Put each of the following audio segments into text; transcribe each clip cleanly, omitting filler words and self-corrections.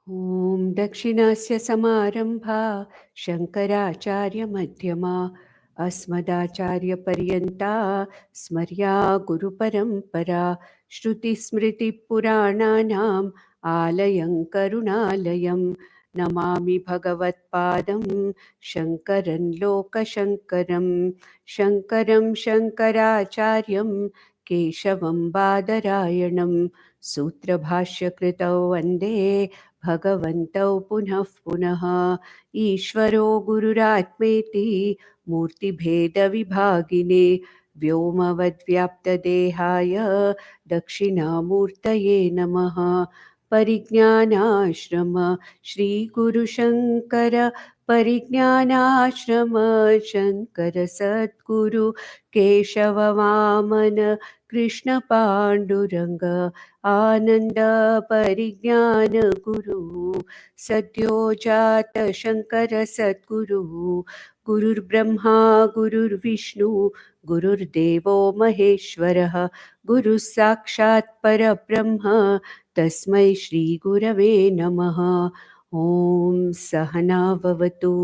ॐ दक्षिणस्य समारम्भा शङ्कराचार्यमध्यमा अस्मदाचार्यपर्यन्ता स्मर्या गुरुपरम्परा श्रुतिस्मृतिपुराणानाम् आलयं करुणालयं नमामि भगवत्पादं शङ्करं लोकशङ्करं शङ्करं शङ्कराचार्यं केशवं बादरायणं सूत्रभाष्यकृतौ वन्दे भगवन्तौ पुनः पुनः ईश्वरो गुरुरात्मेति मूर्तिभेदविभागिने व्योमवद्व्याप्तदेहाय दक्षिणामूर्तये नमः। परिज्ञानाश्रम श्रीगुरुशङ्कर परिज्ञानाश्रम शङ्कर सद्गुरु केशववामन कृष्ण पाण्डुरङ्ग आनन्द परिज्ञान गुरु सद्यो जात शङ्कर सद्गुरु गुरुर्ब्रह्मा गुरुर्विष्णु गुरुर्देवो महेश्वरः गुरुः साक्षात् परब्रह्म तस्मै श्रीगुरवे नमः। ॐ सहना भवतु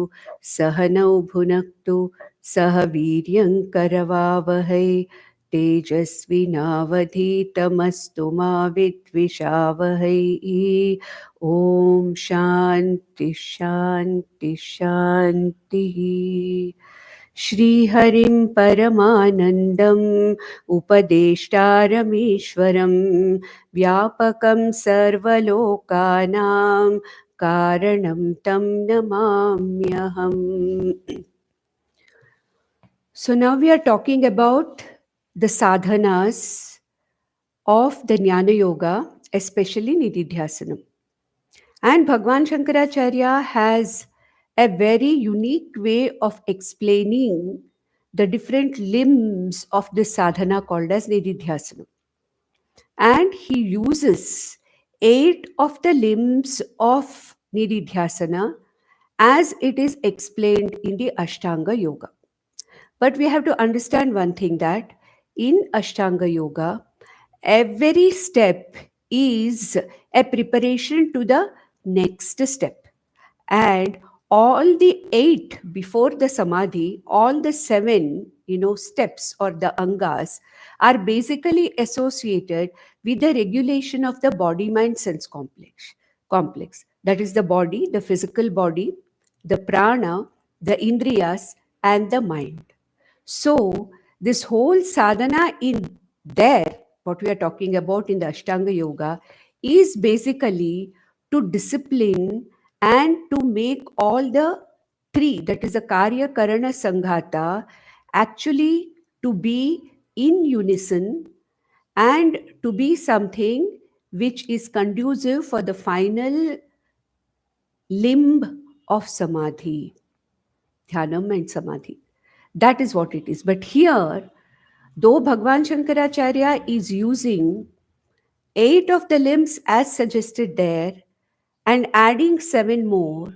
सहनौ भुनक्तु सह वीर्यं करवावहै तेजस्विनावधीतमस्तु मा विद्विषावहै। ॐ शान्ति शान्ति शान्तिः। श्रीहरिं परमानन्दम् उपदेष्टारमीश्वरं व्यापकं सर्वलोकानां कारणं तं नमाम्यहम्। So now we are talking about the sadhanas of the Jnana Yoga, especially Nididhyasanam. And Bhagwan Shankaracharya has a very unique way of explaining the different limbs of this sadhana called as Nididhyasanam. And he uses 8 of the limbs of Nididhyasana as it is explained in the Ashtanga Yoga. But we have to understand one thing, that in Ashtanga Yoga, every step is a preparation to the next step. And all the 8 before the Samadhi, all the 7, steps or the angas are basically associated with the regulation of the body, mind, sense complex. That is the body, the physical body, the prana, the indriyas, and the mind. So, this whole sadhana in there, what we are talking about in the Ashtanga Yoga, is basically to discipline and to make all the 3, that is the Karya, Karana, Sanghata, actually to be in unison and to be something which is conducive for the final limb of Samadhi, Dhyanam and Samadhi. That is what it is. But here, though Bhagwan Shankaracharya is using 8 of the limbs as suggested there and adding 7 more,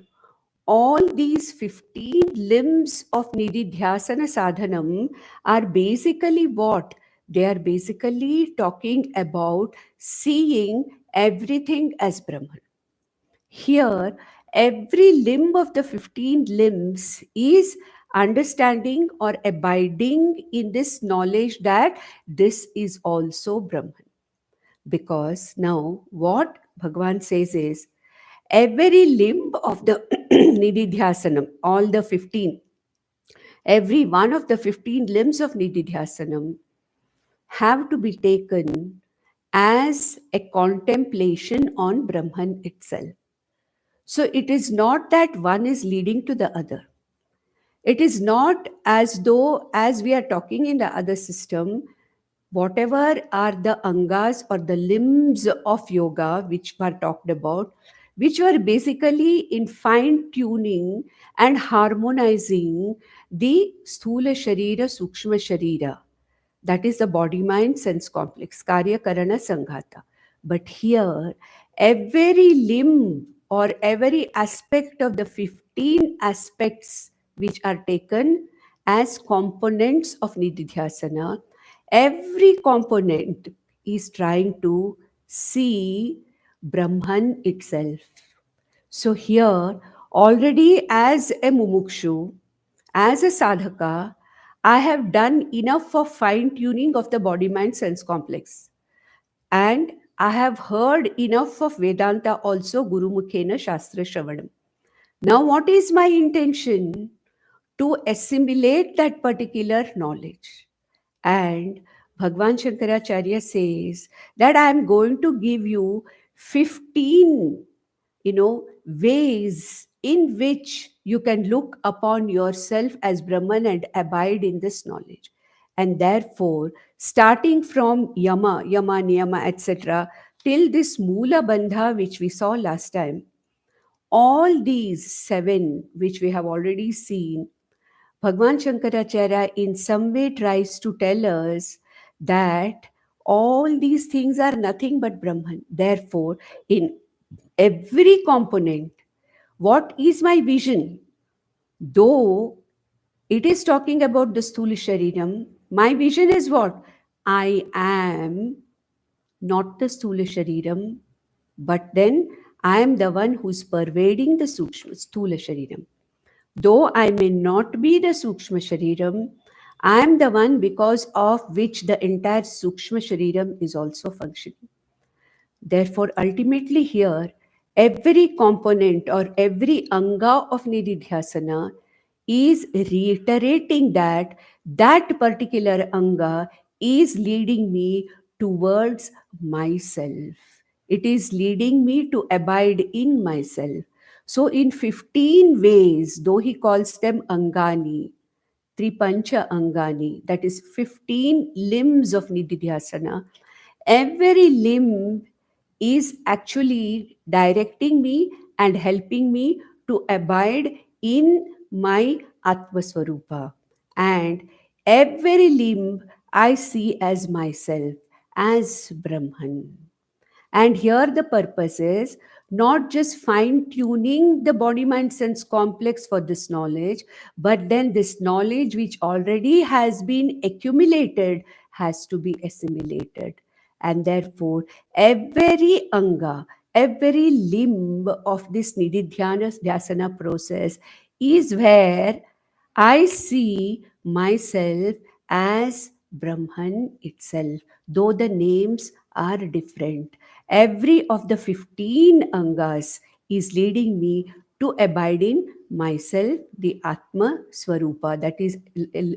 all these 15 limbs of Nididhyasana Sadhanam are basically what? They are basically talking about seeing everything as Brahman. Here, every limb of the 15 limbs is understanding or abiding in this knowledge that this is also Brahman. Because now what Bhagavan says is, every limb of the Nididhyasanam, all the 15, every one of the 15 limbs of Nididhyasanam have to be taken as a contemplation on Brahman itself. So it is not that one is leading to the other. It is not as though, as we are talking in the other system, whatever are the angas or the limbs of yoga which were talked about, which were basically in fine tuning and harmonizing the sthula sharira, sukshma sharira. That is the body, mind, sense complex, karya, karana, sanghata. But here, every limb or every aspect of the 15 aspects which are taken as components of Nididhyasana, every component is trying to see Brahman itself. So, here, already as a mumukshu, as a sadhaka, I have done enough for fine tuning of the body mind sense complex. And I have heard enough of Vedanta also, Guru Mukhena Shastra Shravanam. Now, what is my intention? To assimilate that particular knowledge. And Bhagwan Shankaracharya says that I am going to give you 15 ways in which you can look upon yourself as Brahman and abide in this knowledge. And therefore, starting from Yama, Niyama, etc., till this Mula Bandha, which we saw last time, all these seven, which we have already seen, Bhagwan Shankaracharya in some way tries to tell us that all these things are nothing but Brahman. Therefore, in every component, what is my vision? Though it is talking about the Sthula Shariram, my vision is what? I am not the Sthula Shariram, but then I am the one who's pervading the Sukshma Sthula Shariram. Though I may not be the Sukshma Shariram, I am the one because of which the entire Sukshma Shariram is also functioning. Therefore, ultimately, here, every component or every anga of Nididhyasana is reiterating that that particular anga is leading me towards myself. It is leading me to abide in myself. So, in 15 ways, though he calls them angani, Tripancha angani, that is 15 limbs of Nididhyasana, every limb is actually directing me and helping me to abide in my Atmaswarupa. And every limb I see as myself, as Brahman. And here the purpose is not just fine tuning the body mind sense complex for this knowledge, but then this knowledge which already has been accumulated has to be assimilated. And therefore, every anga, every limb of this Nididhyana Dhyasana process is where I see myself as Brahman itself, though the names are different. Every of the 15 angas is leading me to abide in myself, the Atma Swarupa, that is,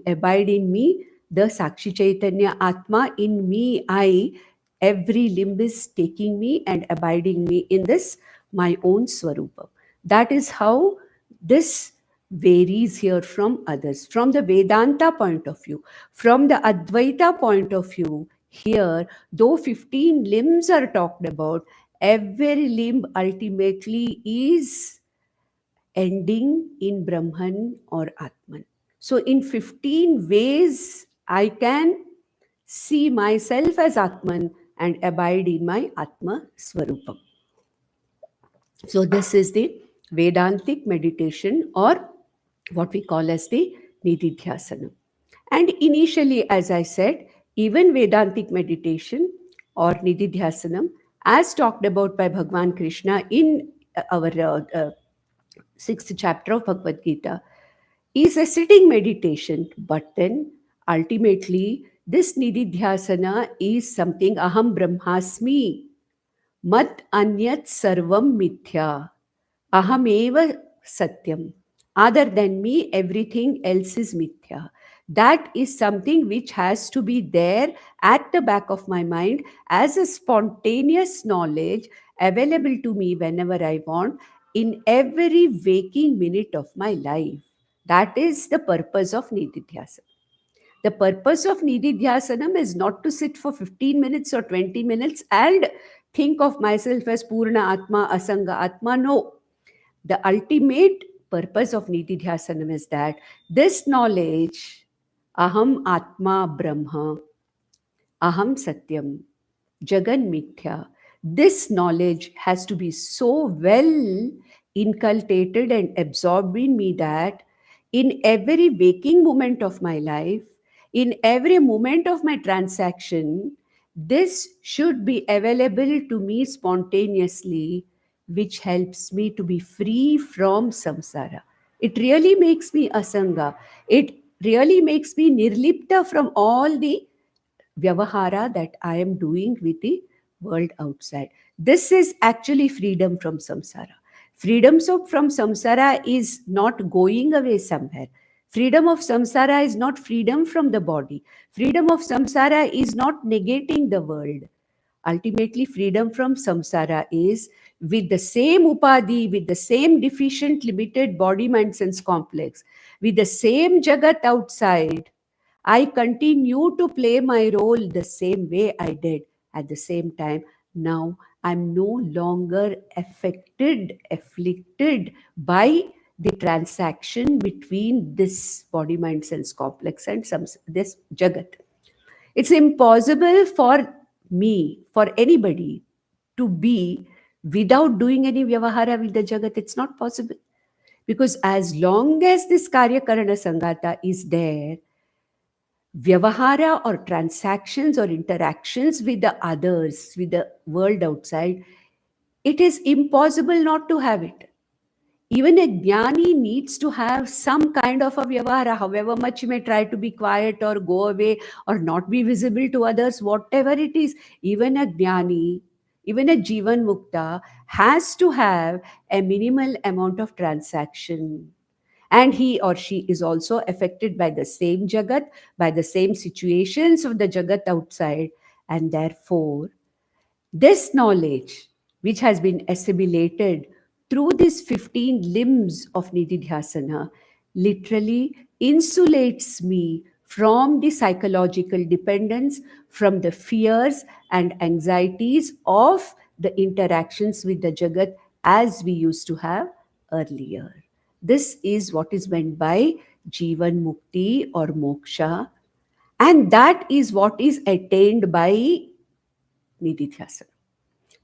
abide in me, the Sakshi Chaitanya Atma in me, I. Every limb is taking me and abiding me in this, my own Swarupa. That is how this varies here from others. From the Vedanta point of view, from the Advaita point of view, here, though 15 limbs are talked about, every limb ultimately is ending in Brahman or Atman. So, in 15 ways, I can see myself as Atman and abide in my Atma Swarupam. So, this is the Vedantic meditation, or what we call as the Nididhyasana. And initially, as I said, even Vedantic meditation or Nididhyasanam, as talked about by Bhagwan Krishna in our sixth chapter of Bhagavad Gita, is a sitting meditation. But then ultimately, this Nididhyasana is something Aham Brahmasmi, Mat Anyat Sarvam Mithya. Ahameva Satyam. Other than me, everything else is mithya. That is something which has to be there at the back of my mind as a spontaneous knowledge available to me whenever I want in every waking minute of my life. That is the purpose of Nididhyasana. The purpose of Nididhyasanam is not to sit for 15 minutes or 20 minutes and think of myself as Purna Atma, Asanga Atma. No, the ultimate purpose of Nididhyasanam is that this knowledge, Aham Atma Brahma, Aham Satyam, Jagan Mithya, this knowledge has to be so well inculcated and absorbed in me that in every waking moment of my life, in every moment of my transaction, this should be available to me spontaneously which helps me to be free from samsara. It really makes me asanga. It really makes me nirlipta from all the vyavahara that I am doing with the world outside. This is actually freedom from samsara. Freedom from samsara is not going away somewhere. Freedom of samsara is not freedom from the body. Freedom of samsara is not negating the world. Ultimately, freedom from samsara is with the same upadhi, with the same deficient, limited body, mind, sense complex, with the same jagat outside. I continue to play my role the same way I did. At the same time, now I'm no longer afflicted by the transaction between this body, mind, sense complex and this jagat. It's impossible for me, for anybody, to be without doing any vyavahara with the jagat. It's not possible. Because as long as this karya karana sangata is there, vyavahara or transactions or interactions with the others, with the world outside, it is impossible not to have it. Even a jnani needs to have some kind of a vyavahara, however much he may try to be quiet or go away or not be visible to others, whatever it is. Even a jnani, even a jivan mukta has to have a minimal amount of transaction. And he or she is also affected by the same jagat, by the same situations of the jagat outside. And therefore, this knowledge, which has been assimilated through these 15 limbs of Nididhyasana, literally insulates me from the psychological dependence, from the fears and anxieties of the interactions with the Jagat as we used to have earlier. This is what is meant by Jivan Mukti or Moksha, and that is what is attained by Nididhyasana.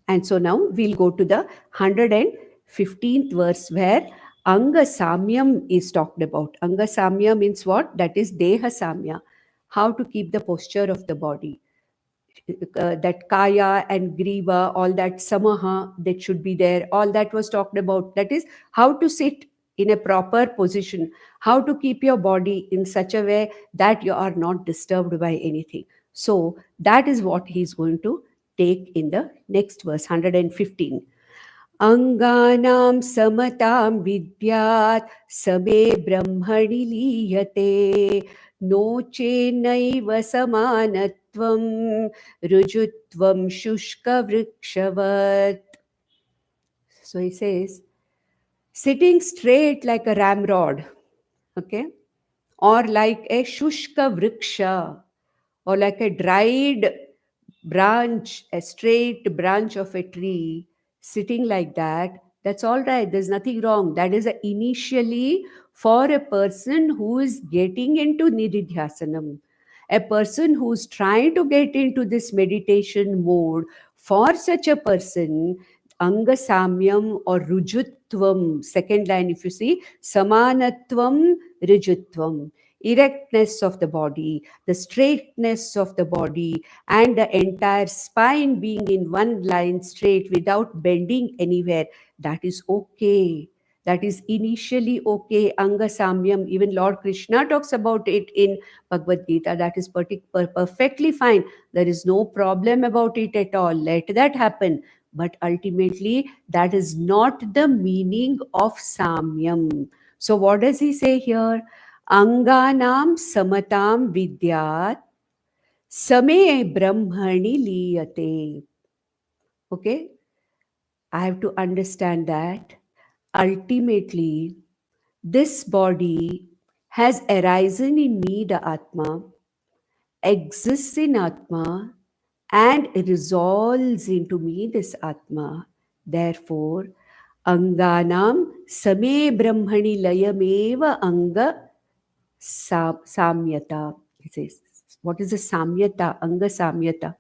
And so now we'll go to the 115th verse where Anga Samyam is talked about. Anga Samya means what? That is Deha Samya. How to keep the posture of the body. That Kaya and Griva, all that Samaha that should be there, all that was talked about. That is how to sit in a proper position, how to keep your body in such a way that you are not disturbed by anything. So that is what he's going to take in the next verse, 115. Anganam samatam vidyat same brahmani liyate noche naiva samanatvam rujutvam shushka vrikshavat. So he says, sitting straight like a ramrod, okay, or like a shushka vriksha, or like a dried branch, a straight branch of a tree, sitting like that, that's all right. There's nothing wrong. That is initially for a person who is getting into Nididhyasanam, a person who's trying to get into this meditation mode. For such a person, Anga Samyam or Rujutvam, second line, if you see, Samanatvam, Rujutvam, erectness of the body, the straightness of the body, and the entire spine being in one line straight without bending anywhere, that is okay. That is initially okay. Anga Samyam, even Lord Krishna talks about it in Bhagavad Gita. That is perfectly fine. There is no problem about it at all. Let that happen. But ultimately, that is not the meaning of Samyam. So, what does he say here? Anganam samatam vidyat same brahmani liyate. Okay, I have to understand that ultimately this body has arisen in me, the Atma, exists in Atma, and resolves into me, this Atma. Therefore, Anganam same brahmani layameva anga samyata. It says, what is the samyata? Anga samyata,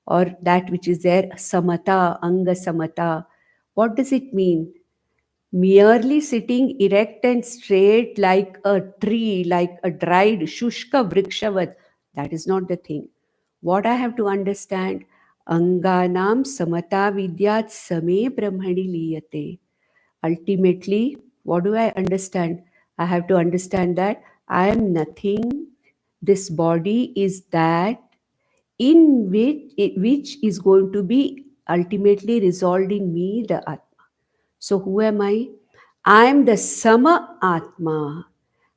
or that which is there, samata, anga samata. What does it mean? Merely sitting erect and straight like a tree, like a dried shushka vrikshavat. That is not the thing. What I have to understand, Anganam samata vidyat same brahmani liyate. Ultimately, what do I understand? I have to understand that I am nothing. This body is that in which is going to be ultimately resolved in me, the Atma. So, who am I? I am the Sama Atma.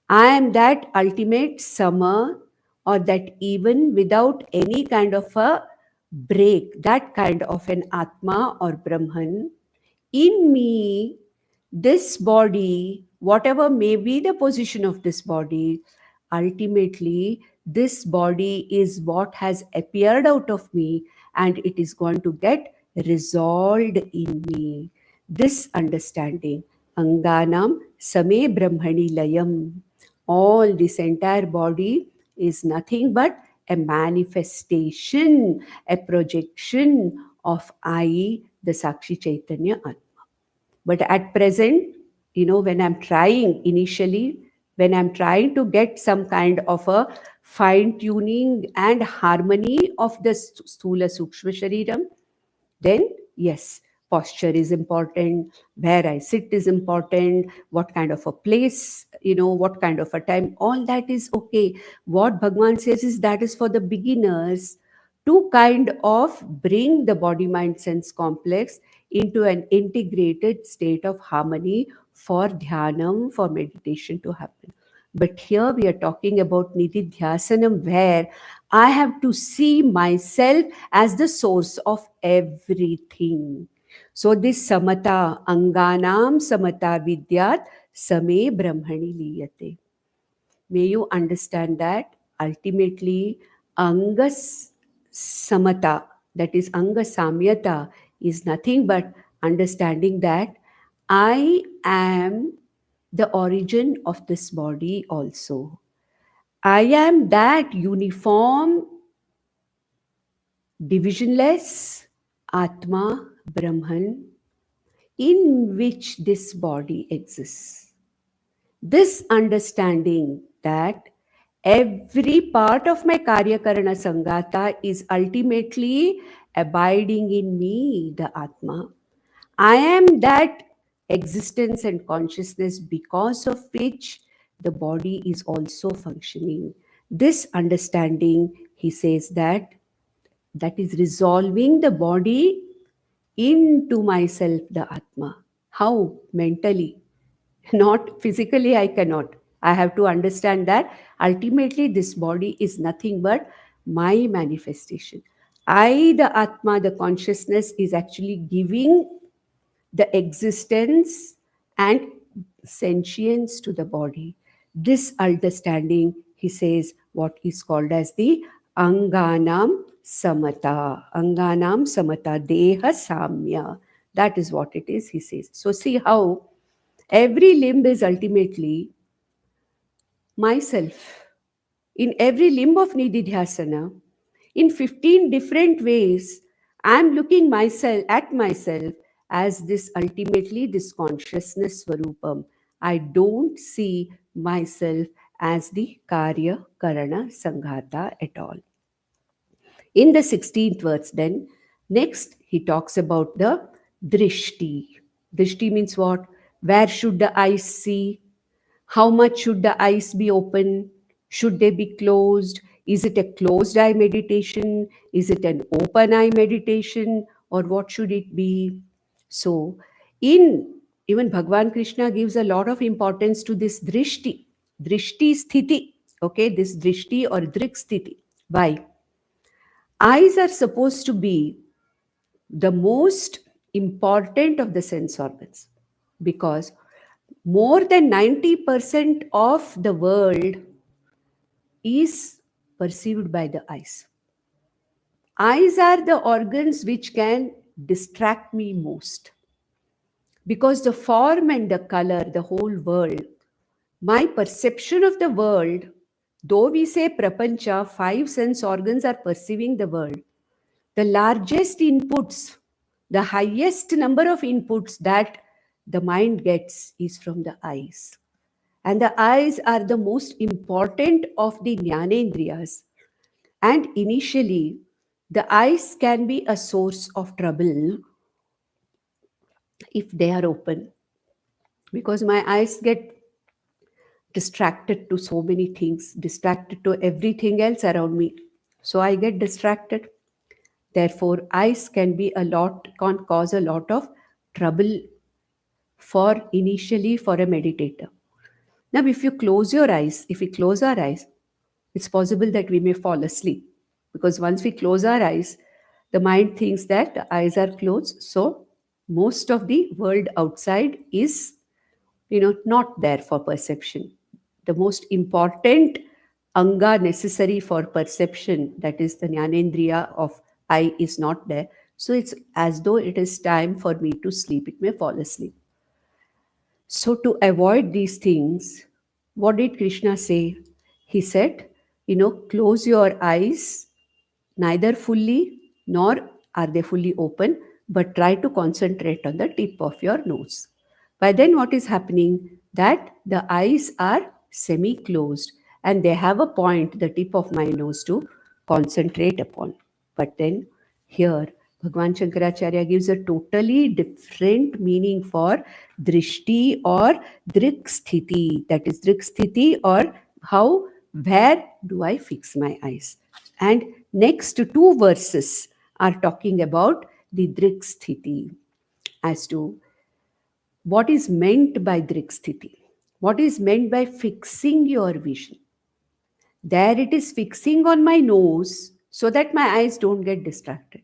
I am that ultimate Sama, or that even without any kind of a break, that kind of an Atma or Brahman. In me, this body, whatever may be the position of this body, ultimately, this body is what has appeared out of me, and it is going to get resolved in me. This understanding, Anganam Same Brahmani Layam, all this entire body is nothing but a manifestation, a projection of I, the Sakshi Chaitanya Atma. But at present, when I'm trying initially, when I'm trying to get some kind of a fine tuning and harmony of the Sthula Sukshma Shariram, then yes, posture is important, where I sit is important, what kind of a place, what kind of a time, all that is okay. What Bhagwan says is that is for the beginners, to kind of bring the body mind sense complex into an integrated state of harmony for dhyanam, for meditation to happen. But here we are talking about nididhyasanam, where I have to see myself as the source of everything. So this samata, anganam samata vidyat same brahmani liyate. May you understand that ultimately angas samata, that is anga samyata, is nothing but understanding that I am the origin of this body also. I am that uniform, divisionless Atma, Brahman, in which this body exists. This understanding that every part of my Karya Karana Sangata is ultimately abiding in me, the Atma. I am that existence and consciousness because of which the body is also functioning. This understanding, he says that is resolving the body into myself, the Atma. How? Mentally. Not physically, I cannot. I have to understand that ultimately this body is nothing but my manifestation. I, the Atma, the consciousness, is actually giving the existence and sentience to the body. This understanding, he says, what is called as the Anganam Samata. Anganam Samata, Deha Samya. That is what it is, he says. So, see how every limb is ultimately myself. In every limb of Nididhyasana, in 15 different ways, I'm looking myself at myself as this ultimately this consciousness Swarupam. I don't see myself as the Karya Karana Sanghata at all. In the 16th verse, then, next he talks about the Drishti. Drishti means what? Where should the eyes see? How much should the eyes be open? Should they be closed? Is it a closed eye meditation? Is it an open eye meditation? Or what should it be? So, in even Bhagwan Krishna gives a lot of importance to this drishti, drishti sthiti. Okay, this drishti or drik sthiti. Why? Eyes are supposed to be the most important of the sense organs, because more than 90% of the world is perceived by the eyes. Eyes are the organs which can distract me most, because the form and the color, the whole world, my perception of the world, though we say prapancha, five sense organs are perceiving the world, the largest inputs, the highest number of inputs that the mind gets is from the eyes. And the eyes are the most important of the jnanendriyas. And initially, The eyes can be a source of trouble if they are open, because my eyes get distracted to so many things, distracted to everything else around me. So I get distracted. Therefore, eyes can cause a lot of trouble for initially for a meditator. Now, if you close your eyes, if we close our eyes, it's possible that we may fall asleep, because once we close our eyes, the mind thinks that the eyes are closed. So most of the world outside is, not there for perception. The most important anga necessary for perception, that is the jnanendriya of eye, is not there. So it's as though it is time for me to sleep. It may fall asleep. So, to avoid these things, what did Krishna say? He said, close your eyes, neither fully nor are they fully open, but try to concentrate on the tip of your nose. By then, what is happening? That the eyes are semi closed and they have a point, the tip of my nose, to concentrate upon. But then, here, Bhagwan Shankaracharya gives a totally different meaning for drishti or driksthiti. That is driksthiti, or how, where do I fix my eyes? And next two verses are talking about the driksthiti, as to what is meant by driksthiti, what is meant by fixing your vision. There it is fixing on my nose so that my eyes don't get distracted.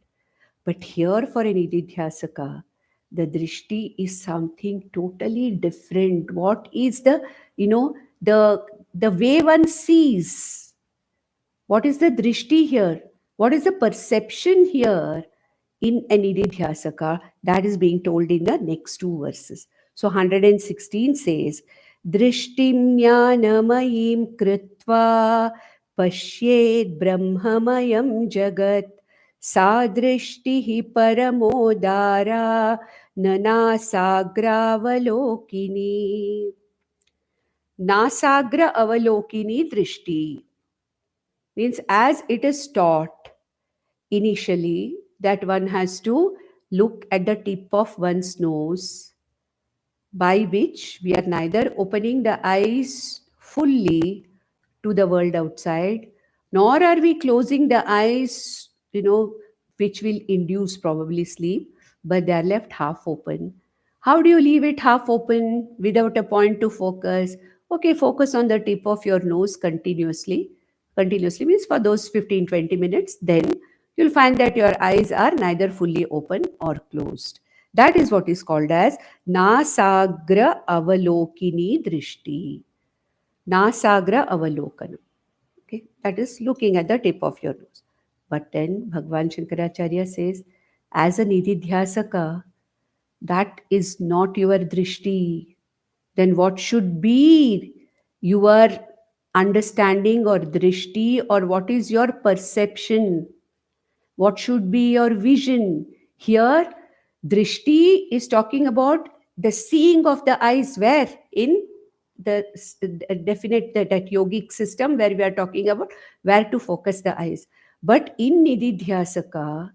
But here for an Nididhyasaka, the drishti is something totally different. What is the the way one sees? What is the drishti here? What is the perception here in an Nididhyasaka? That is being told in the next two verses. So 116 says, Drishtim jnanamayim kritva pashyed brahmamayam jagat sadrishtihi paramodara nanasagravalokini. Nasagra avalokini drishti means, as it is taught initially, that one has to look at the tip of one's nose, by which we are neither opening the eyes fully to the world outside, nor are we closing the eyes, which will induce probably sleep, but they are left half open. How do you leave it half open without a point to focus? Okay, focus on the tip of your nose continuously. Continuously means for those 15-20 minutes, then you'll find that your eyes are neither fully open or closed. That is what is called as Nasagra Avalokini Drishti. Nasagra Avalokana. Okay, that is looking at the tip of your nose. But then Bhagwan Shankaracharya says, as a Nididhyasaka, that is not your drishti. Then what should be your understanding or drishti, or what is your perception? What should be your vision? Here, drishti is talking about the seeing of the eyes, where in the definite that yogic system where we are talking about where to focus the eyes. But in Nididhyasaka,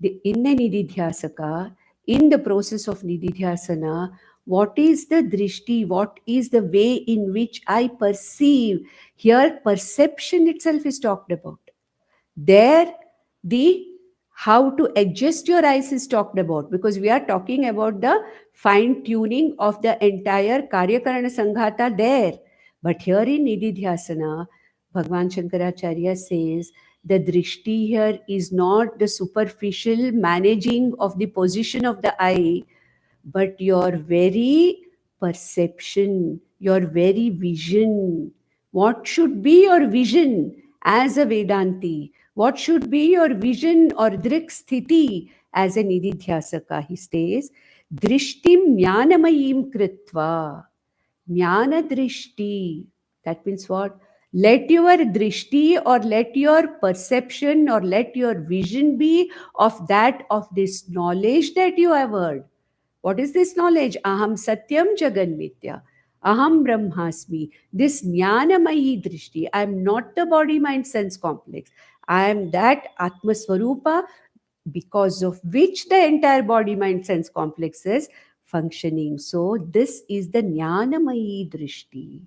in a Nididhyasaka, in the process of Nididhyasana, what is the drishti? What is the way in which I perceive? Here, perception itself is talked about. There, the how to adjust your eyes is talked about, because we are talking about the fine tuning of the entire Karyakarana Sanghata there. But here in Nididhyasana, Bhagwan Shankaracharya says the drishti here is not the superficial managing of the position of the eye, but your very perception, your very vision. What should be your vision as a Vedanti? What should be your vision or driksthiti as a Nididhyasaka? He says, Drishtim jnanamayim kritva. Jnana drishti. That means what? Let your drishti, or let your perception, or let your vision be of that of this knowledge that you have heard. What is this knowledge? Aham satyam jagan mitya. Aham brahmasmi. This jnanamayi drishti. I am not the body mind sense complex. I am that Atma Swarupa, because of which the entire body mind sense complex is functioning. So this is the Jnanamayi Drishti.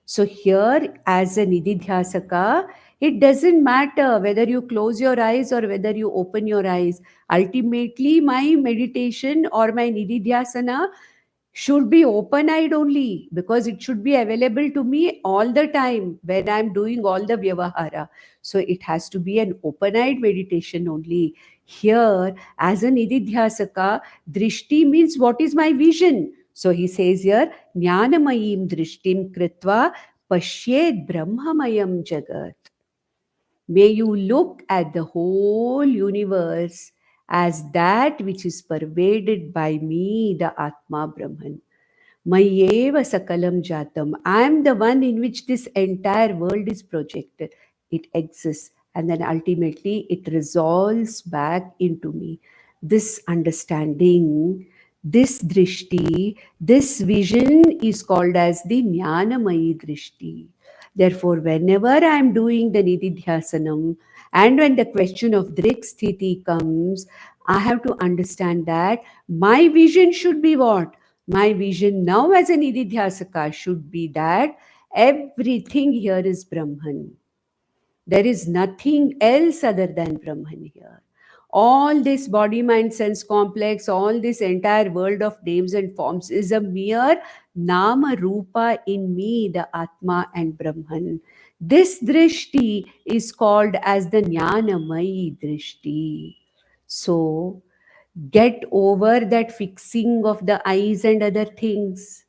So here, as a Nididhyasaka, it doesn't matter whether you close your eyes or whether you open your eyes. Ultimately, my meditation or my Nididhyasana should be open eyed only, because it should be available to me all the time when I'm doing all the vyavahara. So it has to be an open eyed meditation only. Here, as a Nididhyasaka, drishti means what is my vision. So he says here, Jnanamayim drishtim kritva pashyed brahmamayam jagat. May you look at the whole universe as that which is pervaded by me, the Atma Brahman. Mayeva Sakalam Jatam. I am the one in which this entire world is projected. It exists. And then ultimately it resolves back into me. This understanding, this drishti, this vision is called as the Jnanamayi drishti. Therefore, whenever I am doing the Nididhyasanam and when the question of Drik Sthiti comes, I have to understand that my vision should be what? My vision now as an Nididhyasaka should be that everything here is Brahman. There is nothing else other than Brahman here. All this body, mind, sense complex, all this entire world of names and forms is a mere Nama Rupa in me, the Atma and Brahman. This drishti is called as the Jnanamayi drishti. So, get over that fixing of the eyes and other things.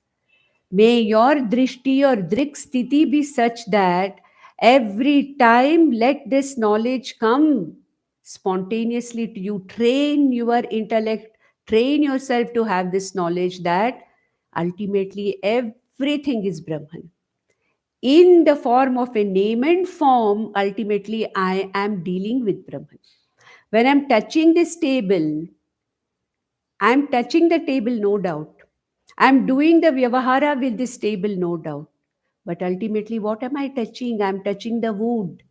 May your drishti or drik sthiti be such that every time let this knowledge come spontaneously to you. Train your intellect, train yourself to have this knowledge that ultimately everything is Brahman. In the form of a name and form, ultimately I am dealing with Brahman. When I'm touching this table, I'm touching the table, no doubt. I'm doing the vyavahara with this table, no doubt. But ultimately, what am I touching? I'm touching the wood,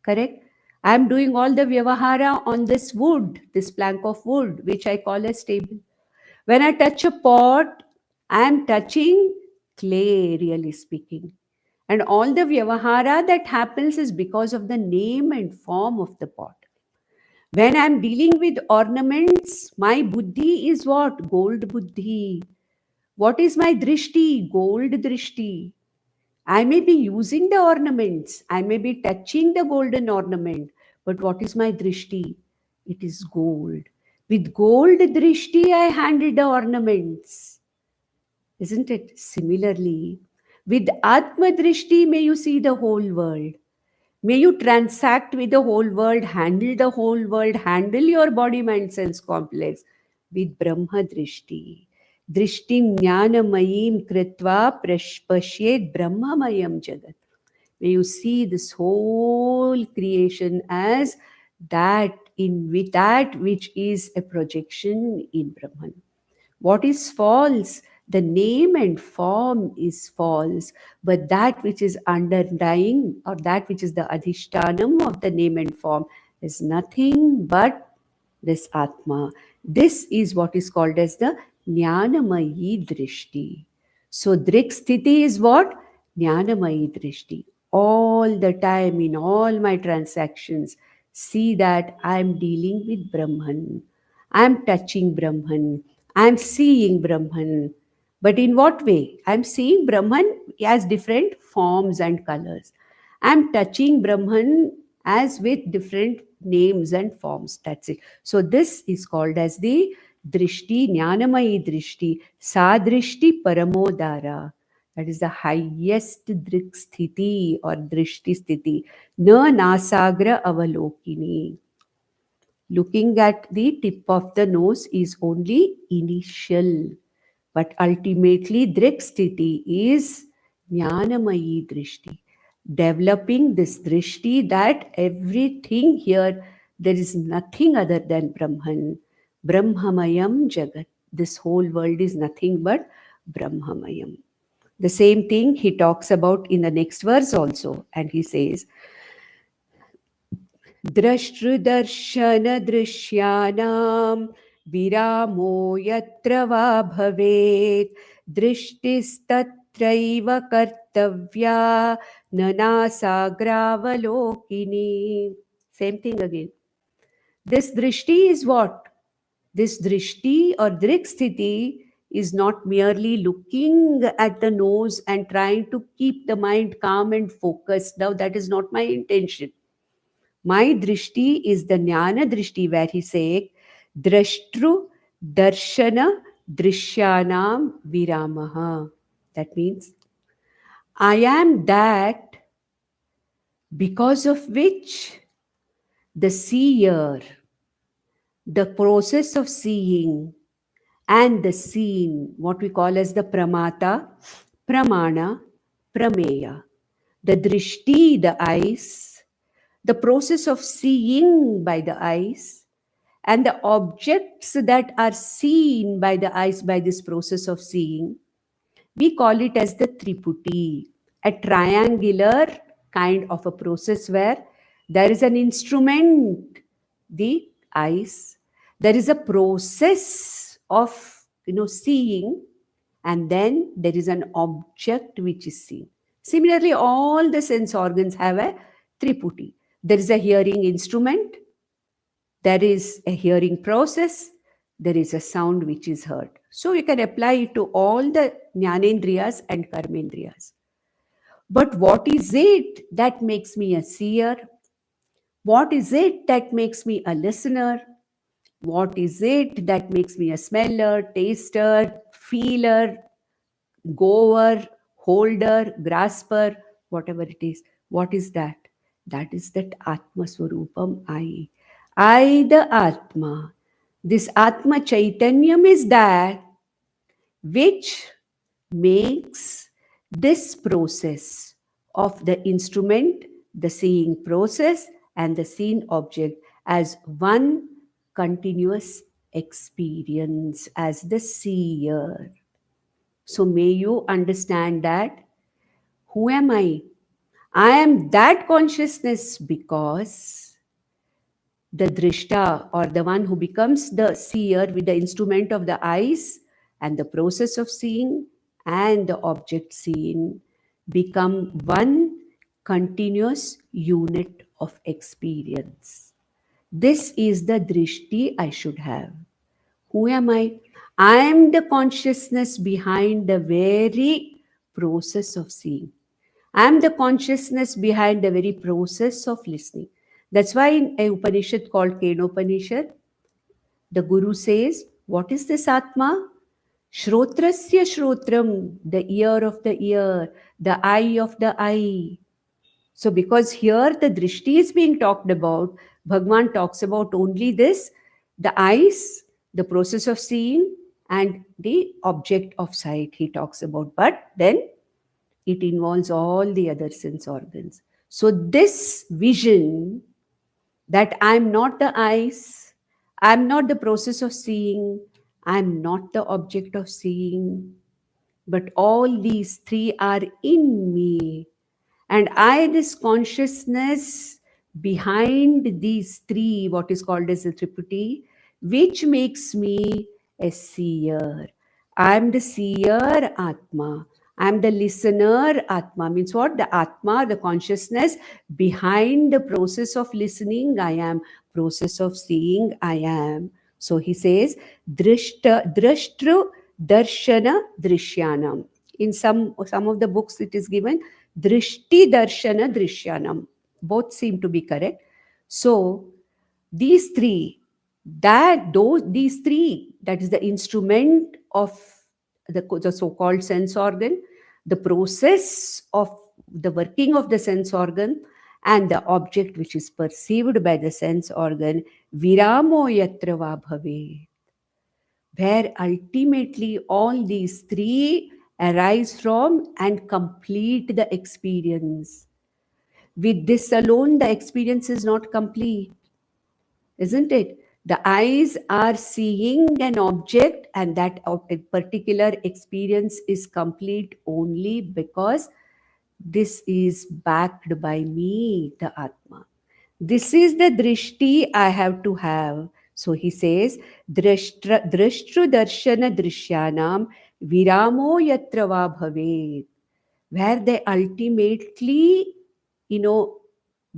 correct? I'm doing all the vyavahara on this wood, this plank of wood, which I call as table. When I touch a pot, I'm touching clay, really speaking. And all the vyavahara that happens is because of the name and form of the pot. When I'm dealing with ornaments, my buddhi is what? Gold buddhi. What is my drishti? Gold drishti. I may be using the ornaments, I may be touching the golden ornament, but what is my drishti? It is gold. With gold drishti, I handle the ornaments. Isn't it? Similarly, with Atma drishti, may you see the whole world. May you transact with the whole world, handle the whole world, handle your body, mind, sense complex with Brahma Drishti. Drishtim Jnanamayim Kritva Pashyed Brahmamayam Jagat. May you see this whole creation as that in with that which is a projection in Brahman. What is false? The name and form is false, but that which is underlying or that which is the adhishtanam of the name and form is nothing but this Atma. This is what is called as the Jnanamayi Drishti. So Drik Sthiti is what? Jnanamayi Drishti. All the time in all my transactions, see that I am dealing with Brahman. I am touching Brahman. I am seeing Brahman. But in what way? I am seeing Brahman as different forms and colors. I am touching Brahman as with different names and forms. That's it. So this is called as the Drishti, Jnanamayi Drishti, Sadrishti Paramodara. That is the highest Drik Sthiti or Drishti Sthiti. Na Nasagra Avalokini. Looking at the tip of the nose is only initial, but ultimately Drik Sthiti is Jnanamayi Drishti. Developing this Drishti that everything here, there is nothing other than Brahman. Brahmamayam Jagat. This whole world is nothing but Brahmamayam. The same thing he talks about in the next verse also, and he says, द्रष्टृदर्शनदृश्यानां विरामो यत्र वा भवेत् दृष्टिस्तत्रैव कर्तव्या न नासाग्रावलोकिनी. Same thing again. This drishti is what? This drishti or driksthiti is not merely looking at the nose and trying to keep the mind calm and focused. Now, that is not my intention. My drishti is the jnana drishti, where he says, drashtru darshana drishyanam viramaha. That means, I am that because of which the seer, the process of seeing, and the seen, what we call as the pramata, pramana, prameya. The drishti, the eyes, the process of seeing by the eyes, and the objects that are seen by the eyes by this process of seeing, we call it as the triputi, a triangular kind of a process where there is an instrument, the eyes, there is a process of seeing, and then there is an object which is seen. Similarly, all the sense organs have a triputi. There is a hearing instrument, there is a hearing process, there is a sound which is heard. So you can apply it to all the jnanendriyas and karmendriyas. But what is it that makes me a seer? What is it that makes me a listener? What is it that makes me a smeller, taster, feeler, goer, holder, grasper, whatever it is? What is that? That is that Atma Swarupam I. I, the Atma. This Atma Chaitanyam is that which makes this process of the instrument, the seeing process, and the seen object as one continuous experience as the seer. So may you understand that who am I? I am that consciousness because the drishta, or the one who becomes the seer with the instrument of the eyes and the process of seeing and the object seen, become one continuous unit of experience. This is the drishti I should have. Who am I? I am the consciousness behind the very process of seeing. I am the consciousness behind the very process of listening. That's why in a Upanishad called Kenopanishad, the Guru says, what is this Atma? Shrotrasya Shrotram, the ear of the ear, the eye of the eye. So because here the drishti is being talked about, Bhagwan talks about only this, the eyes, the process of seeing, and the object of sight he talks about. But then it involves all the other sense organs. So this vision that I'm not the eyes, I'm not the process of seeing, I'm not the object of seeing, but all these three are in me. And I, this consciousness behind these three, what is called as the triputi, which makes me a seer. I'm the seer Atma. I'm the listener Atma. Means what? The Atma, the consciousness behind the process of listening, I am. Process of seeing, I am. So he says, drashtru darshana drishyanam. In some of the books it is given drishti darshana drishyanam. Both seem to be correct. So these three, these three, that is the instrument of the so-called sense organ, the process of the working of the sense organ, and the object which is perceived by the sense organ, viramo yatra va bhave, where ultimately all these three arise from and complete the experience. With this alone, the experience is not complete, isn't it? The eyes are seeing an object, and that particular experience is complete only because this is backed by me, the Atma. This is the drishti I have to have. So he says, drishtru darshana drishyanam viramo yatra va bhavet, where they ultimately, you know,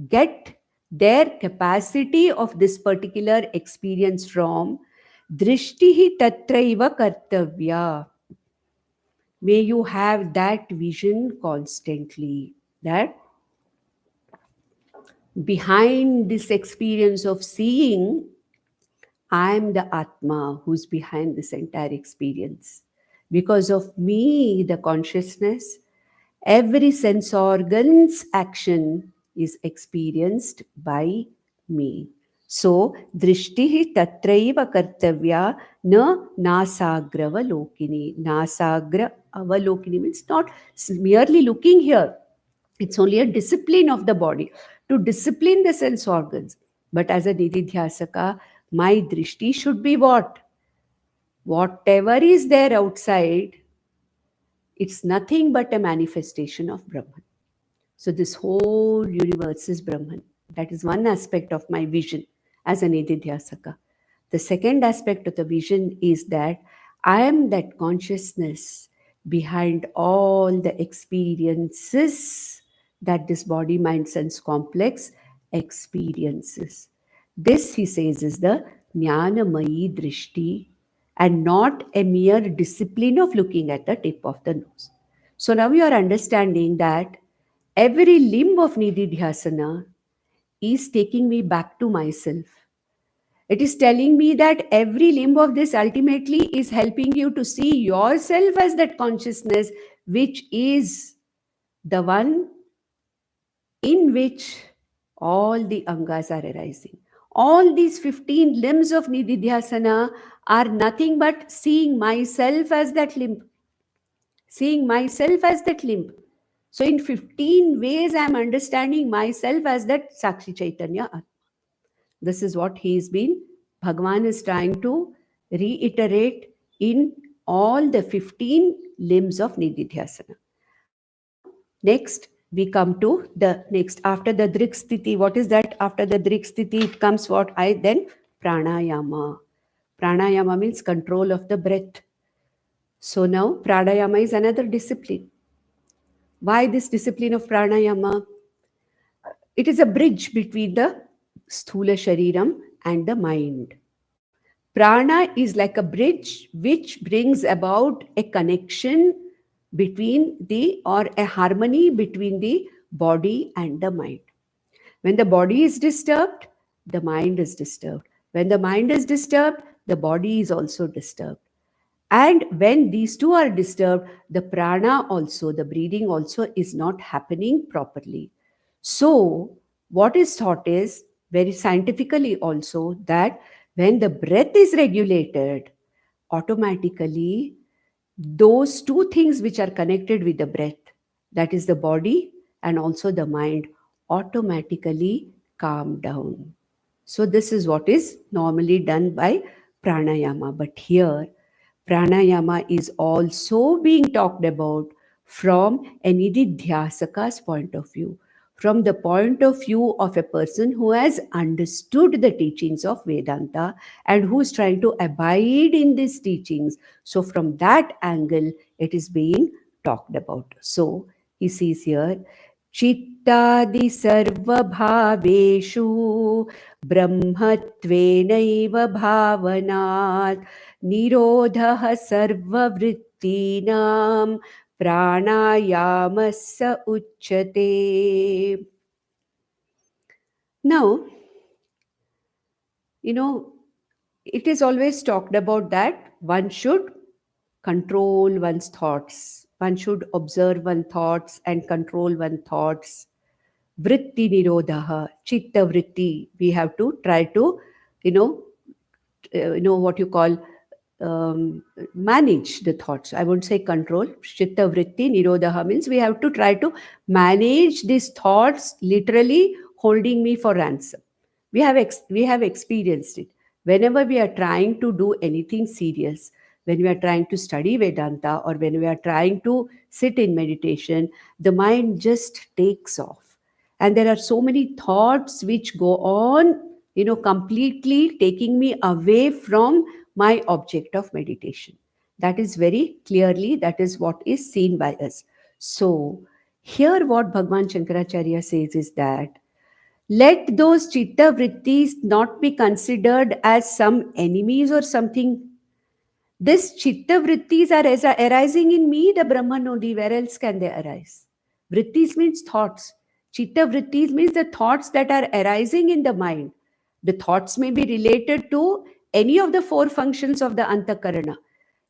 get their capacity of this particular experience from drishtihi tatraiva kartavya. May you have that vision constantly, that behind this experience of seeing, I am the Atma who's behind this entire experience. Because of me, the consciousness, every sense organ's action is experienced by me. So, drishtihi tatraiva kartavya na nasagrava lokini. Nasagra avalokini means not merely looking here. It's only a discipline of the body to discipline the sense organs. But as a nididhyasaka, my drishti should be what? Whatever is there outside, it's nothing but a manifestation of Brahman. So this whole universe is Brahman. That is one aspect of my vision as an nididhyasaka. The second aspect of the vision is that I am that consciousness behind all the experiences that this body, mind, sense complex experiences. This, he says, is the Jnanamayi Drishti and not a mere discipline of looking at the tip of the nose. So now you are understanding that every limb of Nididhyasana is taking me back to myself. It is telling me that every limb of this ultimately is helping you to see yourself as that consciousness, which is the one in which all the angas are arising. All these 15 limbs of Nididhyasana are nothing but seeing myself as that limb. Seeing myself as that limb. So, in 15 ways, I am understanding myself as that Sakshi Chaitanya Atma. This is what Bhagavan is trying to reiterate in all the 15 limbs of Nididhyasana. Now, next we come to the next. After the Driksthiti, what is that? After the Driksthiti, it comes what? Then Pranayama. Pranayama means control of the breath. So now Pranayama is another discipline. Why this discipline of Pranayama? It is a bridge between the Sthula Shariram and the mind. Prana is like a bridge which brings about a connection between or a harmony between the body and the mind. When the body is disturbed, the mind is disturbed. When the mind is disturbed, the body is also disturbed. And when these two are disturbed, the prana also, the breathing also is not happening properly. So, what is thought is very scientifically also that when the breath is regulated, automatically those two things which are connected with the breath, that is the body and also the mind, automatically calm down. So, this is what is normally done by pranayama. But here, pranayama is also being talked about from a nididhyasaka's point of view, from the point of view of a person who has understood the teachings of Vedanta and who is trying to abide in these teachings. So, from that angle, it is being talked about. So, he says here, चित्तादि सर्वभावेषु ब्रह्मत्वेनैव भावनात् निरोधः सर्ववृत्तीनां प्राणायामस्य उच्यते. Now, it is always talked about that one should control one's thoughts. One should observe one's thoughts and control one's thoughts. Vritti nirodhaha, chitta vritti. We have to try to, what you call manage the thoughts. I won't say control. Chitta vritti nirodhaha means we have to try to manage these thoughts, literally holding me for ransom. We have experienced it. Whenever we are trying to do anything serious, when we are trying to study Vedanta or when we are trying to sit in meditation, the mind just takes off. And there are so many thoughts which go on, completely taking me away from my object of meditation. That is very clearly, that is what is seen by us. So, here what Bhagwan Shankaracharya says is that let those chitta vrittis not be considered as some enemies or something. This chitta vrittis are arising in me, the Brahman only. Where else can they arise? Vrittis means thoughts. Chitta vrittis means the thoughts that are arising in the mind. The thoughts may be related to any of the four functions of the antakarana.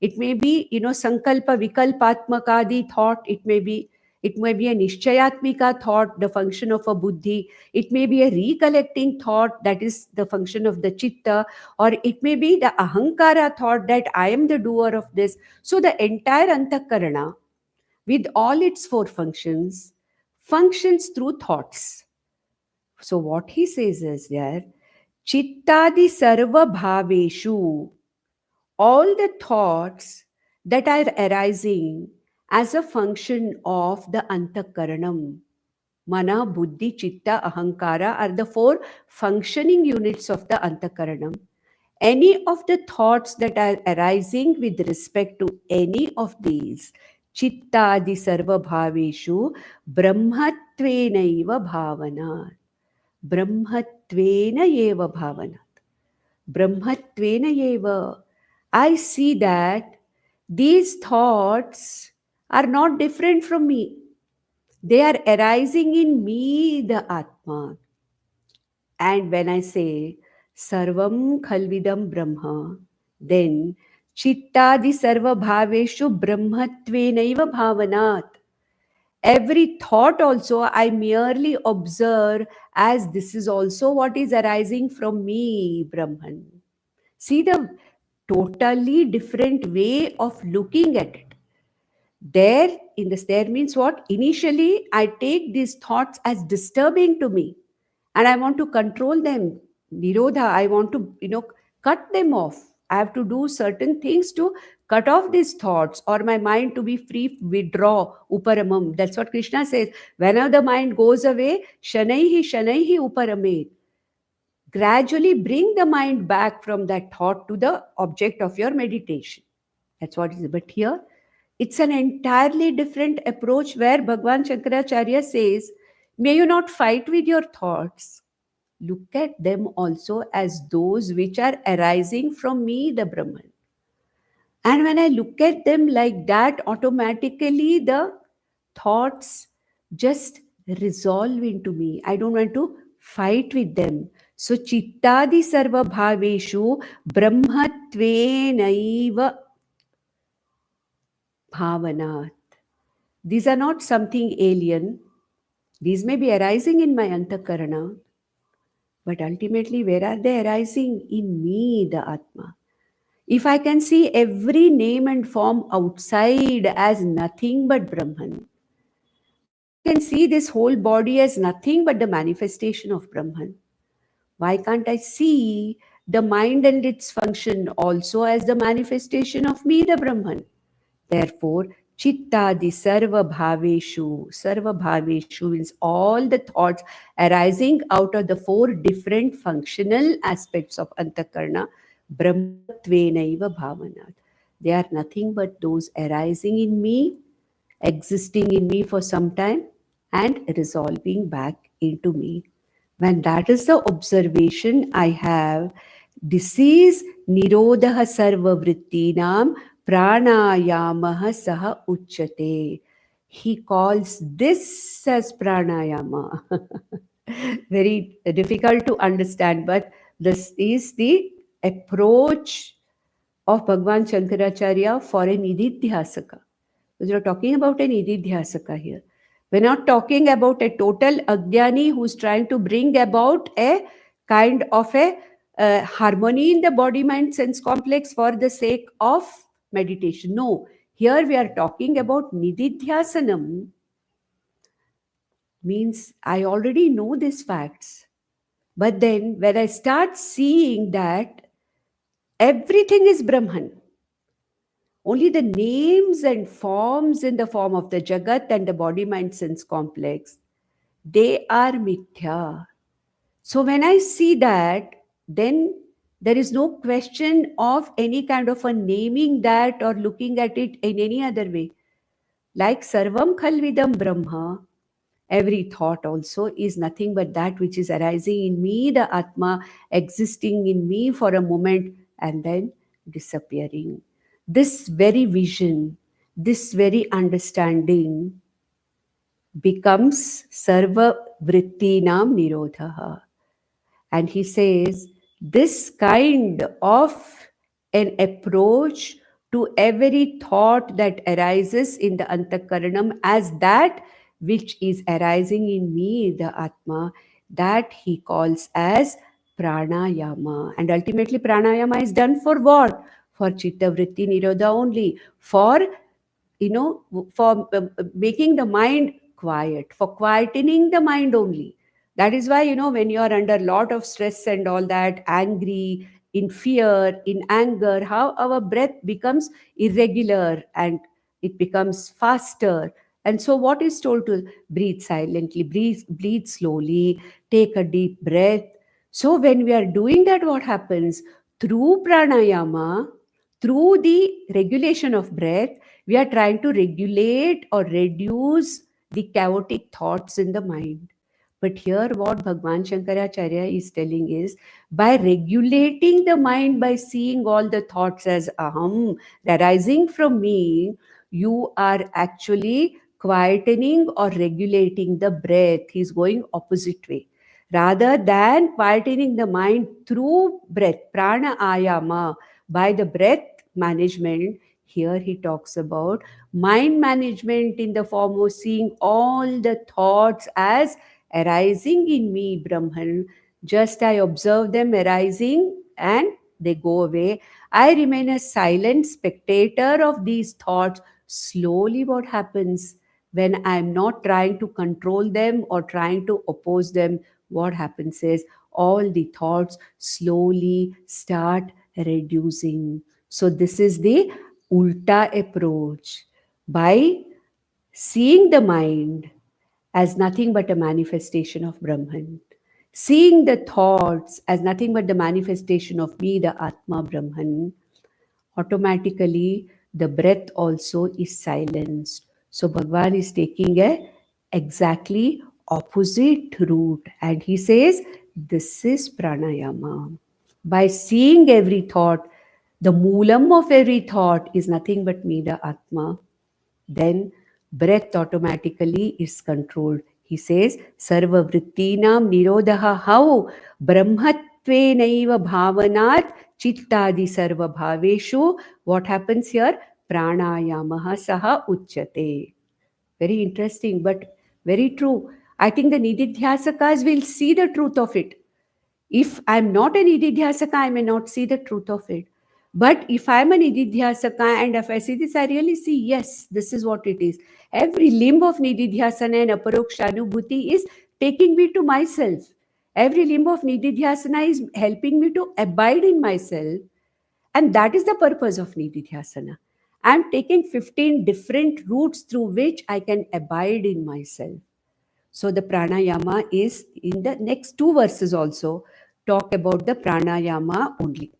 It may be, sankalpa, vikalpatmakadi thought. It may be a nishchayatmika thought, the function of a buddhi. It may be a recollecting thought, that is the function of the chitta, or it may be the ahankara thought that I am the doer of this. So the entire antakarana, with all its four functions, functions through thoughts. So what he says is there, chittadi sarva bhaveshu, all the thoughts that are arising as a function of the antakaranam. Mana, buddhi, chitta, ahankara are the four functioning units of the antakaranam. Any of the thoughts that are arising with respect to any of these, chittadi sarva bhaveshu, brahmatvenaiva bhavana. Brahmatvena eva bhavana. Brahmatvena eva. I see that these thoughts are not different from me. They are arising in me, the Atma. And when I say Sarvam Khalvidam Brahma, then Chittadi Sarva Bhaveshu Brahmatvenaiva Bhavanat. Every thought also I merely observe as this is also what is arising from me, Brahman. See the totally different way of looking at it. There means what? Initially, I take these thoughts as disturbing to me and I want to control them. Nirodha, I want to, cut them off. I have to do certain things to cut off these thoughts or my mind to be free, withdraw, uparamam. That's what Krishna says. Whenever the mind goes away, shanaihi uparamet. Gradually bring the mind back from that thought to the object of your meditation. That's what it is. But here, it's an entirely different approach where Bhagwan Shankaracharya says, may you not fight with your thoughts. Look at them also as those which are arising from me, the Brahman. And when I look at them like that, automatically the thoughts just resolve into me. I don't want to fight with them. So, chittadi sarva bhaveshu brahmatvenaiva bhavanat. These are not something alien. These may be arising in my antakarana, but ultimately, where are they arising? In me, the Atma. If I can see every name and form outside as nothing but Brahman, or I can see this whole body as nothing but the manifestation of Brahman, why can't I see the mind and its function also as the manifestation of me, the Brahman? Therefore, chittadi sarva bhaveshu means all the thoughts arising out of the four different functional aspects of antakarna, brahmatvenaiva bhavanat. They are nothing but those arising in me, existing in me for some time, and resolving back into me. When that is the observation I have, this is nirodha sarva vrittinam pranayamah saha uchyate. He calls this as pranayama. Very difficult to understand, but this is the approach of Bhagwan Shankaracharya for a nididhyasaka. Because you're talking about an nididhyasaka here. We're not talking about a total ajnani who's trying to bring about a kind of a harmony in the body mind sense complex for the sake of meditation. No, here we are talking about nididhyasanam, means I already know these facts. But then when I start seeing that everything is Brahman, only the names and forms in the form of the Jagat and the body mind sense complex, they are mithya. So when I see that, then there is no question of any kind of a naming that or looking at it in any other way. Like Sarvam Khalvidam Brahma, every thought also is nothing but that which is arising in me, the Atma existing in me for a moment and then disappearing. This very vision, this very understanding becomes Sarva Vrittinam Nirodha. And he says, this kind of an approach to every thought that arises in the Antakaranam as that which is arising in me, the Atma, that he calls as pranayama. And ultimately, pranayama is done for what? For chitta vritti nirodha only. For for making the mind quiet, for quietening the mind only. That is why, when you are under a lot of stress and all that, angry, in fear, in anger, how our breath becomes irregular and it becomes faster. And so what is told to breathe silently, breathe slowly, take a deep breath. So when we are doing that, what happens? Through pranayama, through the regulation of breath, we are trying to regulate or reduce the chaotic thoughts in the mind. But here, what Bhagwan Shankaracharya is telling is, by regulating the mind, by seeing all the thoughts as aham, arising from me, you are actually quietening or regulating the breath. He's going opposite way. Rather than quietening the mind through breath, prana ayama, by the breath management, here he talks about mind management in the form of seeing all the thoughts as arising in me, Brahman. Just I observe them arising and they go away. I remain a silent spectator of these thoughts. Slowly, what happens when I'm not trying to control them or trying to oppose them? What happens is all the thoughts slowly start reducing. So, this is the ulta approach. By seeing the mind as nothing but a manifestation of Brahman, seeing the thoughts as nothing but the manifestation of me, the Atma Brahman, automatically the breath also is silenced. So Bhagwan is taking a exactly opposite route and he says this is pranayama. By seeing every thought, the moolam of every thought is nothing but me, the Atma, then breath automatically is controlled. He says, Sarva Vrittinam Nirodha. How? Brahmatvenaiva Bhavanat Chittadi Sarva Bhaveshu. What happens here? Pranayamaha Saha Uchyate. Very interesting, but very true. I think the Nididhyasakas will see the truth of it. If I'm not an Nididhyasaka, I may not see the truth of it. But if I'm an Nididhyasaka and if I see this, I really see, yes, this is what it is. Every limb of Nididhyasana and Aparokshanubhuti is taking me to myself. Every limb of Nididhyasana is helping me to abide in myself. And that is the purpose of Nididhyasana. I'm taking 15 different routes through which I can abide in myself. So the pranayama is in the next two verses also talk about the pranayama only.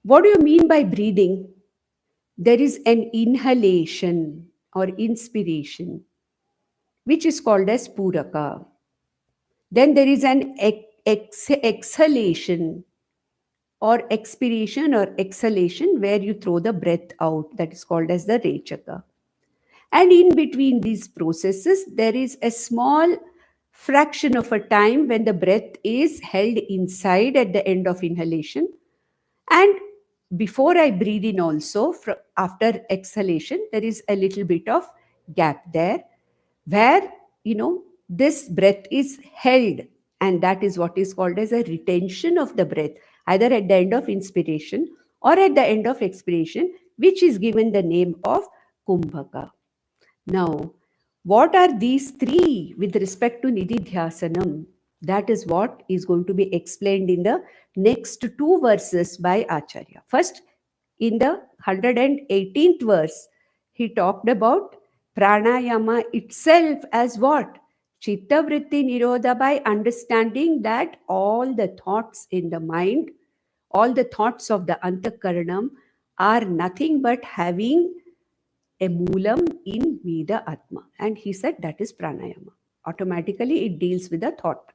What do you mean by breathing? There is an inhalation or inspiration, which is called as puraka. Then there is an exhalation or expiration or exhalation where you throw the breath out, that is called as the rechaka. And in between these processes, there is a small fraction of a time when the breath is held inside at the end of inhalation. And before I breathe in, also, after exhalation, there is a little bit of gap there where, this breath is held. And that is what is called as a retention of the breath, either at the end of inspiration or at the end of expiration, which is given the name of kumbhaka. Now, what are these three with respect to Nididhyasanam? That is what is going to be explained in the next two verses by Acharya. First, in the 118th verse, he talked about pranayama itself as what? Chitta vritti nirodha, by understanding that all the thoughts in the mind, all the thoughts of the antakaranam are nothing but having a moolam in me, the Atma. And he said that is pranayama. Automatically it deals with the thought.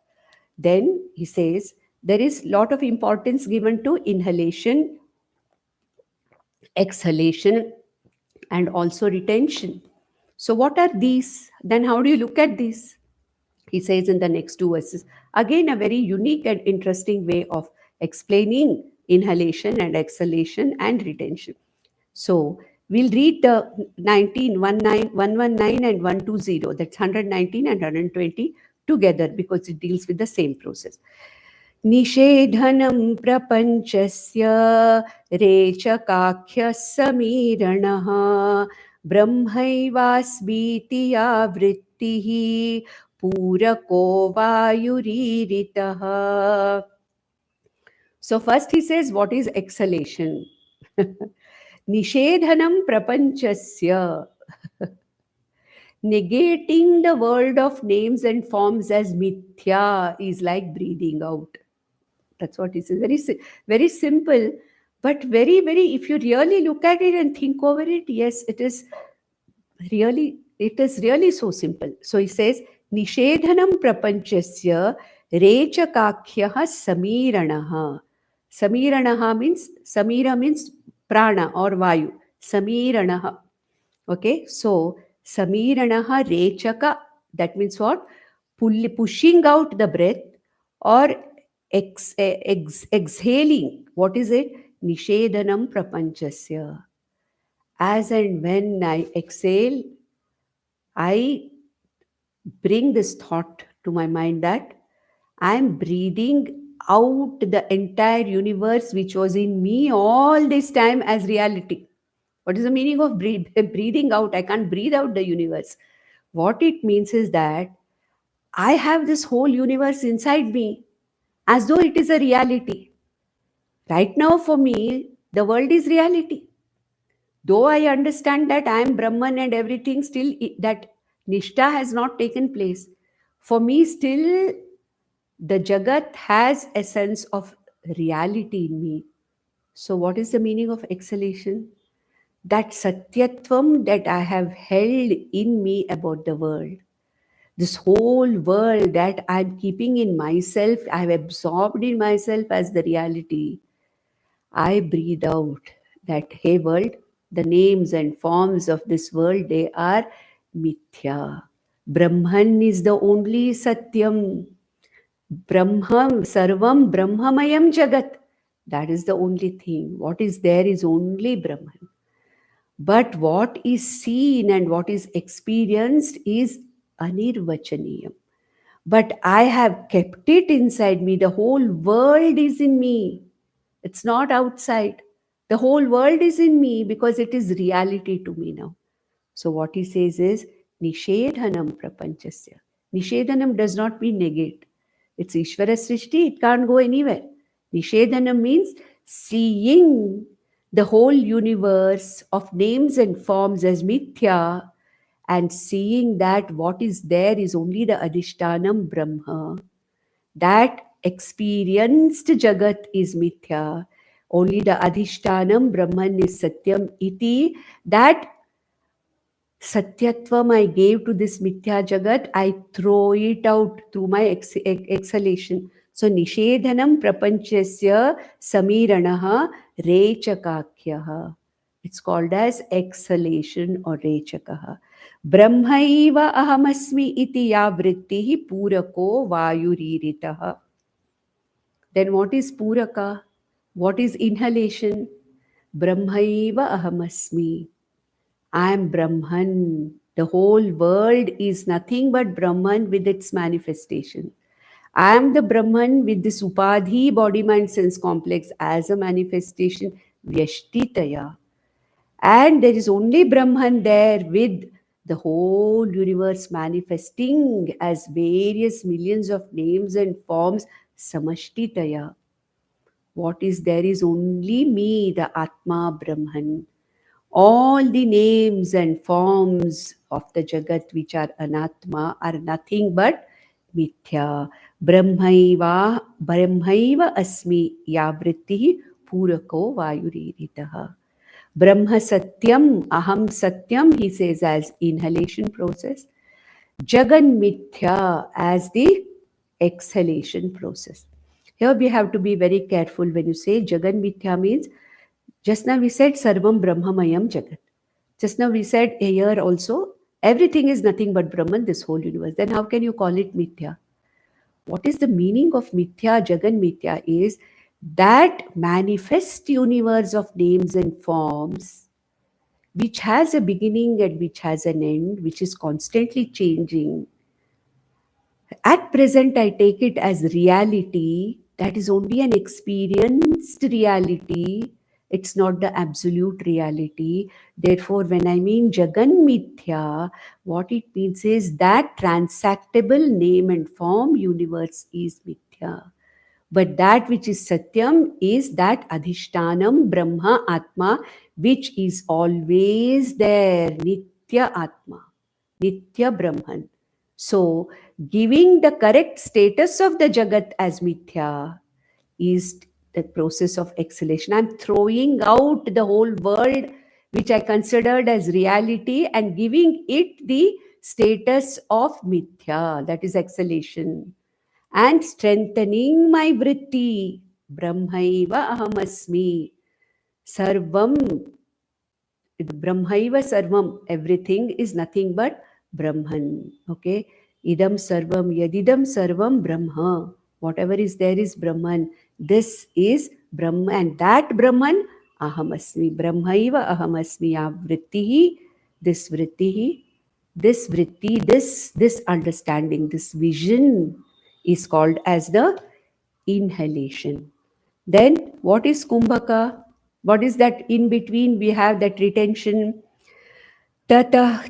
Then he says there is lot of importance given to inhalation, exhalation, and also retention. So, what are these? Then, how do you look at these? He says in the next two verses. Again, a very unique and interesting way of explaining inhalation and exhalation and retention. So, we'll read the 19, 119 and 120, that's 119 and 120 together because it deals with the same process. निषेधनं प्रपञ्चस्य रेचकाख्यः समीरणः ब्रह्मैवास्मीति या वृत्तिः पूरको वायुरीरितः. So first he says, what is exhalation? Nishedhanam prapanchasya. Negating the world of names and forms as mithya is like breathing out. That's what he says. Very simple, but very, if you really look at it and think over it, yes, it is really so simple. So he says, Nishedhanam prapanchasya rechakakhyah samiranaha. Samiranaha means, Samira means prana or vayu. Samiranaha. Okay, so Samiranaha rechaka, that means what? Pushing out the breath or exhaling. What is it? Nishedhanam prapanchasya. As and when I exhale, I bring this thought to my mind that I am breathing out the entire universe which was in me all this time as reality. What is the meaning of breathing out? I can't breathe out the universe. What it means is that I have this whole universe inside me as though it is a reality. Right now, for me, the world is reality. Though I understand that I am Brahman and everything, still that Nishta has not taken place. For me, still the Jagat has a sense of reality in me. So, what is the meaning of exhalation? That Satyatvam that I have held in me about the world. This whole world that I'm keeping in myself, I've absorbed in myself as the reality. I breathe out that, hey world, the names and forms of this world, they are mithya. Brahman is the only Satyam. Brahman, Sarvam Brahmamayam Jagat. That is the only thing. What is there is only Brahman. But what is seen and what is experienced is anirvachaniyam. But I have kept it inside me. The whole world is in me. It's not outside. The whole world is in me because it is reality to me now. So what he says is Nishedhanam prapanchasya. Nishedhanam does not mean negate. It's Ishvara Srishti, it can't go anywhere. Nishedhanam means seeing the whole universe of names and forms as mithya and seeing that what is there is only the Adhishtanam Brahma. That experienced Jagat is mithya. Only the Adhishtanam Brahman is Satyam iti. That Satyatvam I gave to this Mithya Jagat, I throw it out through my exhalation. So Nishedhanam Prapanchasya Samiranaha Rechakakyaha. It's called as exhalation or Rechakaha. Brahmaiva ahamasmi iti ya vrittihi purako vayuriritaha. Then what is puraka? What is inhalation? Brahmaiva ahamasmi. I am Brahman. The whole world is nothing but Brahman with its manifestation. I am the Brahman with this Upadhi, body, mind, sense complex as a manifestation, Vyashtitaya. And there is only Brahman there with the whole universe manifesting as various millions of names and forms, Samashtitaya. What is there is only me, the Atma Brahman. All the names and forms of the Jagat which are Anatma are nothing but Mithya. Brahmaiva asmi yavritti purako vayuriritaha. Brahma Satyam, Aham Satyam, he says as inhalation process. Jagan Mithya as the exhalation process. Here we have to be very careful when you say Jagan Mithya means, just now we said Sarvam Brahmamayam Jagat. Just now we said here also, everything is nothing but Brahman, this whole universe. Then how can you call it Mithya? What is the meaning of Mithya? Jagan Mithya is that manifest universe of names and forms which has a beginning and which has an end, which is constantly changing. At present, I take it as reality. That is only an experienced reality. It's not the absolute reality. Therefore, when I mean Jagan Mithya, what it means is that transactable name and form universe is Mithya. But that which is Satyam is that Adhishtanam Brahma Atma, which is always there, Nitya Atma, Nitya Brahman. So, giving the correct status of the Jagat as Mithya is the process of exhalation. I'm throwing out the whole world which I considered as reality and giving it the status of Mithya, that is exhalation, and strengthening my vritti. Brahmaiva ahamasmi. Sarvam, Brahmaiva sarvam. Everything is nothing but Brahman. Okay. Idam sarvam, yadidam sarvam Brahma. Whatever is there is Brahman. This is Brahman. And that Brahman, ahamasmi. Brahmaiva ahamasmi. Ya vrittihi, this vrittihi, this vritti, this understanding, this vision is called as the inhalation. Then what is kumbhaka? What is that in between? We have that retention. Tatah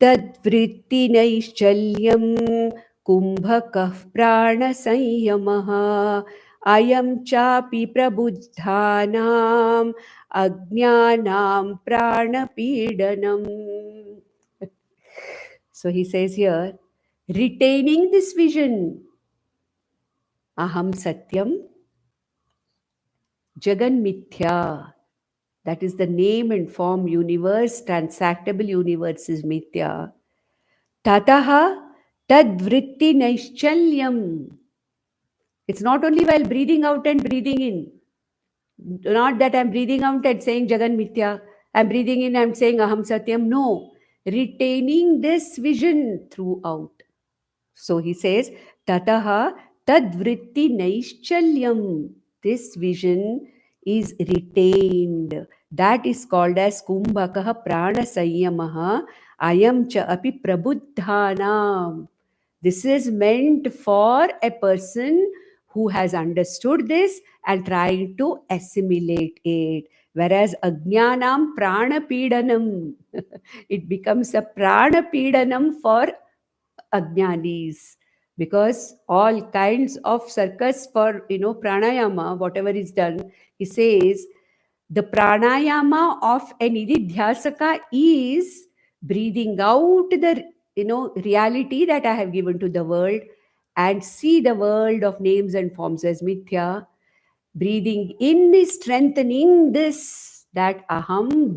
tadvrittinaischalya kumbhakah prana sanyamah ayam chapi prabuddhanam ajnanam prana pidanam. So he says here, retaining this vision, aham satyam, jagan mithya, that is the name and form universe, transactable universe is mithya. Tataha tadvritti naischalyam. It's not only while breathing out and breathing in. Not that I'm breathing out and saying Jagan Mithya. I'm breathing in, I'm saying Aham Satyam. No. Retaining this vision throughout. So he says, Tataha tadvritti naischalyam. This vision is retained. That is called as kumbhakaha prana sanyamaha ayam cha api prabuddhanam. This is meant for a person who has understood this and trying to assimilate it. Whereas ajnanam prana pidanam, it becomes a prana pidanam for ajnanis, because all kinds of circus for pranayama, whatever is done, he says the pranayama of a nididhyasaka is breathing out the reality that I have given to the world and see the world of names and forms as mithya. Breathing in is strengthening this, that aham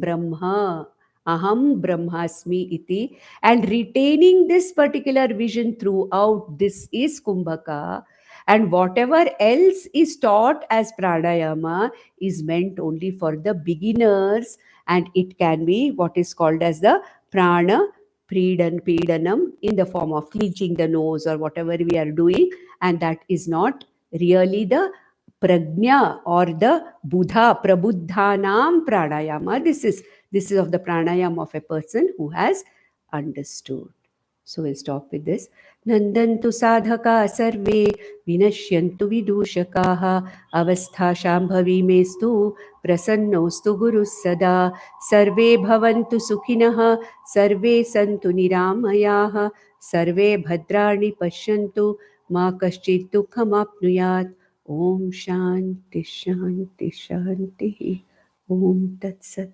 brahmasmi iti, and retaining this particular vision throughout. This is kumbhaka, and whatever else is taught as pranayama is meant only for the beginners, and it can be what is called as the prana pedanam in the form of clenching the nose or whatever we are doing, and that is not really the prajna or the buddha prabuddhanam pranayama. This is of the pranayama of a person who has understood. So we'll stop with this. Nandantu sadhaka sarve vinashyantu vidushakaha avastha shambhavi mestu prasannostu guru sada sarve bhavantu sukhinah sarve santu niramayaha sarve bhadrani pashyantu ma kaschit dukhamapnuyat. Om Shanti Shanti Shanti. Om Tat Sat.